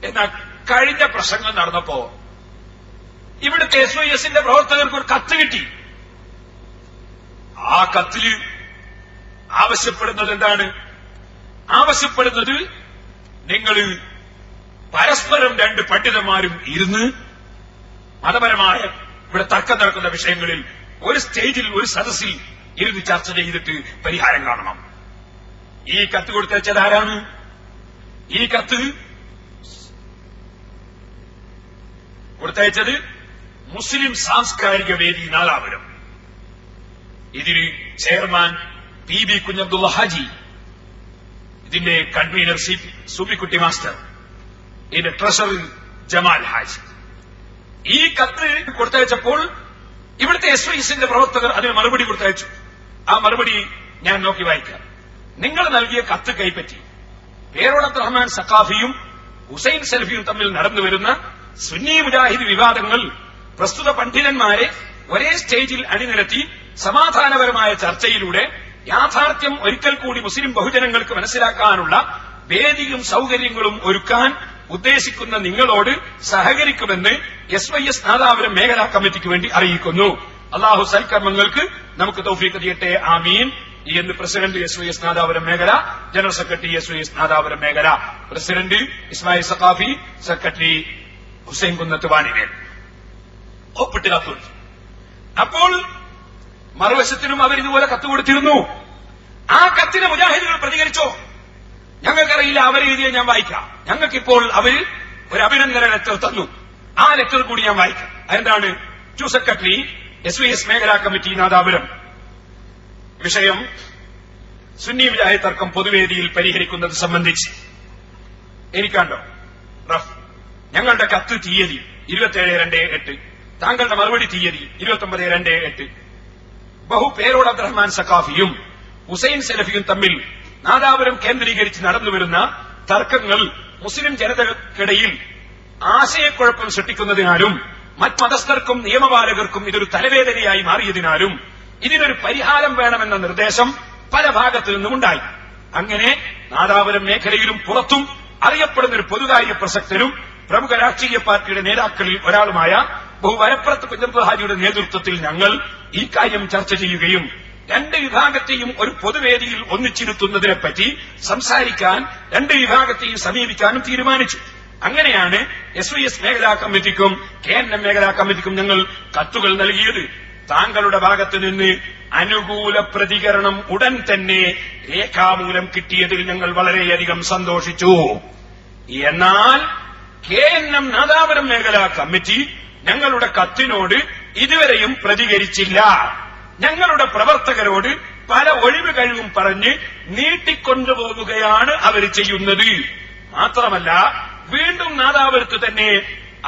എന്നാൽ കഴിഞ്ഞ പ്രസംഗം നടന്നപ്പോ ഇവിടുത്തെ SYS പ്രവർത്തകർക്ക് ഒരു കത്ത് കിട്ടി. ആ കത്തില് ആവശ്യപ്പെടുന്നത് എന്താണ്? ആവശ്യപ്പെടുന്നത് നിങ്ങൾ പരസ്പരം രണ്ട് പണ്ഡിതന്മാരും ഇരുന്ന് മതപരമായ ഇവിടെ തർക്കം നടക്കുന്ന വിഷയങ്ങളിൽ ഒരു സ്റ്റേജിൽ ഒരു സദസ്സിൽ ഇരുന്ന് ചർച്ച ചെയ്തിട്ട് പരിഹാരം കാണണം. ഈ കത്ത് കൊടുത്തയച്ചത് ആരാണ്? ഈ കത്ത് കൊടുത്തയച്ചത് മുസ്ലിം സാംസ്കാരിക വേദി നാദാപുരം. ഇതിന് ചെയർമാൻ PB കുഞ്ഞബ്ദുള്ള ഹാജി, ഇതിന്റെ കൺവീനർ സൂപ്പിക്കുട്ടി മാസ്റ്റർ, ഇതിന്റെ ട്രഷറർ ജമാൽ ഹാജി. ഈ കത്ത് കൊടുത്തയച്ചപ്പോൾ ഇവിടുത്തെ SYS പ്രവർത്തകർ അതിന് മറുപടി കൊടുത്തയച്ചു. ആ മറുപടി ഞാൻ നോക്കി വായിക്കാം. നിങ്ങൾ നൽകിയ കത്ത് കൈപ്പറ്റി പേരോട് അബ്ദുറഹ്മാൻ സഖാഫിയും ഹുസൈൻ സലഫിയും തമ്മിൽ നടന്നുവരുന്ന സുന്നി മുജാഹിദ് വിവാദങ്ങൾ പ്രസ്തുത പണ്ഡിതന്മാരെ ഒരേ സ്റ്റേജിൽ അണിനിരത്തി സമാധാനപരമായ ചർച്ചയിലൂടെ യാഥാർത്ഥ്യം ഒരിക്കൽ കൂടി മുസ്ലിം ബഹുജനങ്ങൾക്ക് മനസ്സിലാക്കാനുള്ള വേദിയും സൌകര്യങ്ങളും ഒരുക്കാൻ ഉദ്ദേശിക്കുന്ന നിങ്ങളോട് സഹകരിക്കുമെന്ന് SYS നാദാപുരം മേഖലാ കമ്മിറ്റിക്ക് വേണ്ടി അറിയിക്കുന്നു. അള്ളാഹു സൽക്കർമ്മങ്ങൾക്ക് നമുക്ക് തൗഫീഖ് ചെയ്യട്ടെ, ആമീൻ എന്ന് പ്രസിഡന്റ് SYS നാദാപുരം മേഖല, ജനറൽ സെക്രട്ടറി SYS നാദാപുരം മേഖല, പ്രസിഡന്റ് ഇസ്മായിൽ സഖാഫി, സെക്രട്ടറി ഹുസൈൻ കുന്നത്ത് വാണിവേൽ ഒപ്പിട്ട് കത്തു. അപ്പോൾ മറുവശത്തിനും അവരിതുപോലെ കത്ത് കൊടുത്തിരുന്നു. ആ കത്തിന് മുജാഹിദുകൾ പ്രതികരിച്ചോ? ഞങ്ങൾക്കറിയില്ല, അവരെഴുതിയ ഞാൻ വായിക്കാം. ഞങ്ങൾക്കിപ്പോൾ അവർ ഒരു അഭിനന്ദന ലെറ്റർ തന്നു. ആ ലെറ്റർ കൂടി ഞാൻ വായിക്കാം. അതെന്താണ്? ടു സെക്രട്ടറി SYS മേഖലാ കമ്മിറ്റി നാദാപുരം. വിഷയം സുന്നി മുജാഹിദ് തർക്കം പൊതുവേദിയിൽ പരിഹരിക്കുന്നത് സംബന്ധിച്ച് എനിക്കാണ്ടോ റഫ്. ഞങ്ങളുടെ കത്ത് തീയതി 27/2/8, താങ്കളുടെ മറുപടി തീയതി 29/2/8. പേരോട് അബ്ദുറഹ്മാൻ സഖാഫിയും ഹുസൈൻ സലഫിയും തമ്മിൽ നാദാപുരം കേന്ദ്രീകരിച്ച് നടന്നുവരുന്ന തർക്കങ്ങൾ മുസ്ലിം ജനതയ്ക്കിടയിൽ ആശയക്കുഴപ്പം സൃഷ്ടിക്കുന്നതിനാലും മറ്റ് മതസ്ഥർക്കും നിയമപാലകർക്കും ഇതൊരു തലവേദനയായി മാറിയതിനാലും ഇതിനൊരു പരിഹാരം വേണമെന്ന നിർദ്ദേശം പല ഭാഗത്തു നിന്നുമുണ്ടായി. അങ്ങനെ നാദാപുരം മേഖലയിലും പുറത്തും അറിയപ്പെടുന്ന ഒരു പൊതുകാര്യ പ്രസക്തനും പ്രമുഖ രാഷ്ട്രീയ പാർട്ടിയുടെ നേതാക്കളിൽ ഒരാളുമായ വരപ്പുറത്ത് കുഞ്ഞബ്ദുള്ള ഹാജിയുടെ നേതൃത്വത്തിൽ ഞങ്ങൾ ഈ കാര്യം ചർച്ച ചെയ്യുകയും രണ്ട് വിഭാഗത്തെയും ഒരു പൊതുവേദിയിൽ ഒന്നിച്ചിരുത്തുന്നതിനെപ്പറ്റി സംസാരിക്കാൻ രണ്ട് വിഭാഗത്തെയും സമീപിക്കാനും തീരുമാനിച്ചു. അങ്ങനെയാണ് SYS മേഖലാ കമ്മിറ്റിക്കും KNM മേഖലാ കമ്മിറ്റിക്കും ഞങ്ങൾ കത്തുകൾ നൽകിയത്. താങ്കളുടെ ഭാഗത്തു നിന്ന് അനുകൂല പ്രതികരണം ഉടൻ തന്നെ രേഖാമൂലം കിട്ടിയതിൽ ഞങ്ങൾ വളരെയധികം സന്തോഷിച്ചു. എന്നാൽ KNM നാദാപുരം മേഖലാ കമ്മിറ്റി ഞങ്ങളുടെ കത്തിനോട് ഇതുവരെയും പ്രതികരിച്ചില്ല. ഞങ്ങളുടെ പ്രവർത്തകരോട് പല ഒഴിവ് കഴിവും പറഞ്ഞ് നീട്ടിക്കൊണ്ടുപോവുകയാണ് അവർ ചെയ്യുന്നത്. മാത്രമല്ല വീണ്ടും നാദാപുരത്ത് തന്നെ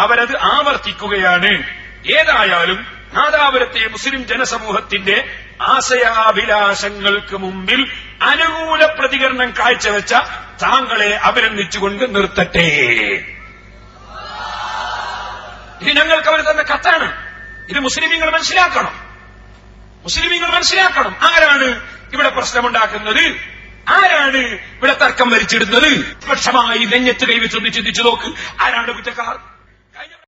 അവരത് ആവർത്തിക്കുകയാണ്. ഏതായാലും നാദാപുരത്തെ മുസ്ലിം ജനസമൂഹത്തിന്റെ ആശയാഭിലാഷങ്ങൾക്ക് മുമ്പിൽ അനുകൂല പ്രതികരണം കാഴ്ചവെച്ച താങ്കളെ അഭിനന്ദിച്ചുകൊണ്ട് നിർത്തട്ടെ. ഇത് ഞങ്ങൾക്ക് അവർ തന്ന കത്താണ്. ഇത് മുസ്ലിമീങ്ങൾ മനസ്സിലാക്കണം. ആരാണ് ഇവിടെ പ്രശ്നമുണ്ടാക്കുന്നത്? ആരാണ് ഇവിടെ തർക്കം വരിച്ചിടുന്നത്? പക്ഷമായി നെഞ്ഞത്ത് കൈവച്ചൊന്ന് ചിന്തിച്ചു നോക്ക്. ആരാണ് കുറ്റക്കാർ?